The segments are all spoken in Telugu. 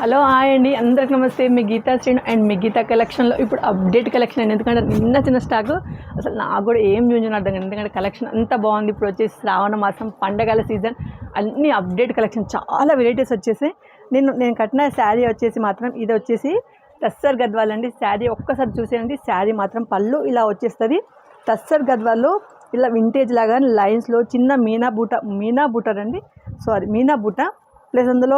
హలో హాయ్ అండి, అందరికి నమస్తే. మీ గీతా శ్రీను అండ్ మీ గీతా కలెక్షన్లో ఇప్పుడు అప్డేట్ కలెక్షన్ అండి. ఎందుకంటే చిన్న స్టాక్ అసలు నాకు కూడా ఏం చూసిన అర్థం కాదు. ఎందుకంటే కలెక్షన్ అంతా బాగుంది. ఇప్పుడు వచ్చేసి శ్రావణ మాసం పండగల సీజన్, అన్ని అప్డేట్ కలెక్షన్, చాలా వెరైటీస్ వచ్చేసి నేను కట్టిన శారీ వచ్చేసి మాత్రం ఇది వచ్చేసి టస్సర్ గద్వాల్ అండి. శారీ ఒక్కసారి చూసేయండి. శారీ మాత్రం పళ్ళు ఇలా వచ్చేస్తుంది. టస్సర్ గద్వాల్లో ఇలా వింటేజ్ లాగా లైన్స్లో చిన్న మీనా బూటర్ అండి, మీనా బూట ప్లస్ అందులో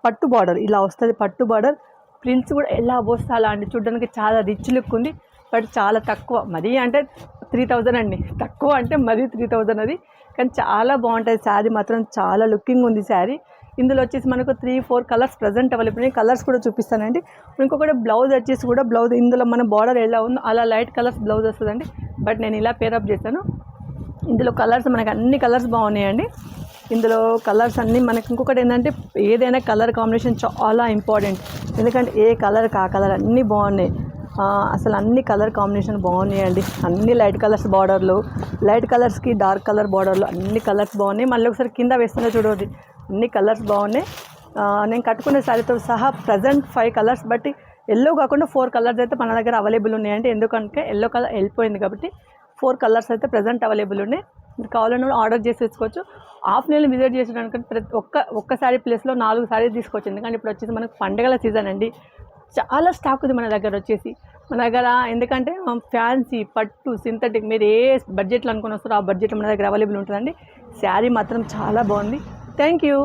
పట్టు బార్డర్ ఇలా వస్తుంది. పట్టు బార్డర్ ప్రింట్స్ కూడా ఎలా వస్తే అలా అండి. చూడడానికి చాలా రిచ్ లుక్ ఉంది. బట్ చాలా తక్కువ, మరీ అంటే 3000 అండి. తక్కువ అంటే మరీ 3000 అది, కానీ చాలా బాగుంటుంది. శారీ మాత్రం చాలా లుకింగ్ ఉంది శారీ. ఇందులో వచ్చేసి మనకు 3-4 కలర్స్ ప్రజెంట్ అవైలబుల్ ఉన్నాయి. కలర్స్ కూడా చూపిస్తానండి. ఇంకొకటి బ్లౌజ్ వచ్చేసి కూడా ఇందులో మన బార్డర్ ఎలా ఉందో అలా లైట్ కలర్స్ బ్లౌజ్ వస్తుందండి. బట్ నేను ఇలా పేరప్ చేశాను. ఇందులో కలర్స్ మనకు అన్ని కలర్స్ బాగున్నాయండి. ఇందులో కలర్స్ అన్నీ మనకి ఇంకొకటి ఏంటంటే ఏదైనా కలర్ కాంబినేషన్ చాలా ఇంపార్టెంట్. ఎందుకంటే ఏ కలర్ ఆ కలర్ అన్నీ బాగున్నాయి. అసలు అన్ని కలర్ కాంబినేషన్ బాగున్నాయండి. అన్ని లైట్ కలర్స్ బార్డర్లు, లైట్ కలర్స్కి డార్క్ కలర్ బార్డర్లు, అన్ని కలర్స్ బాగున్నాయి. మళ్ళీ ఒకసారి కింద వేస్తున్నా చూడండి, అన్ని కలర్స్ బాగున్నాయి. నేను కట్టుకునే శారీతో సహా ప్రజెంట్ 5 కలర్స్, బట్టి ఎల్లో కాకుండా 4 కలర్స్ అయితే మన దగ్గర అవైలబుల్ ఉన్నాయండి. ఎందుకంటే ఎల్లో కలర్ వెళ్ళిపోయింది కాబట్టి 4 కలర్స్ అయితే ప్రజెంట్ అవైలబుల్ ఉన్నాయి. మీరు కావాలన్నా ఆర్డర్ చేసి తెచ్చుకోవచ్చు. ఆఫ్లైన్లో విజిట్ చేసేటానికి ప్రతి ఒక్క శారీ ప్లేస్లో 4 శారీస్ తీసుకోవచ్చు. ఎందుకంటే ఇప్పుడు వచ్చేసి మనకు పండగల సీజన్ అండి. చాలా స్టాక్ ఉంది మన దగ్గర వచ్చేసి. మన దగ్గర ఎందుకంటే ఫ్యాన్సీ, పట్టు, సింథటిక్, మీరు ఏ బడ్జెట్లో అనుకుని వస్తారో ఆ బడ్జెట్లో మన దగ్గర అవైలబుల్ ఉంటుందండి. శారీ మాత్రం చాలా బాగుంది. Thank you.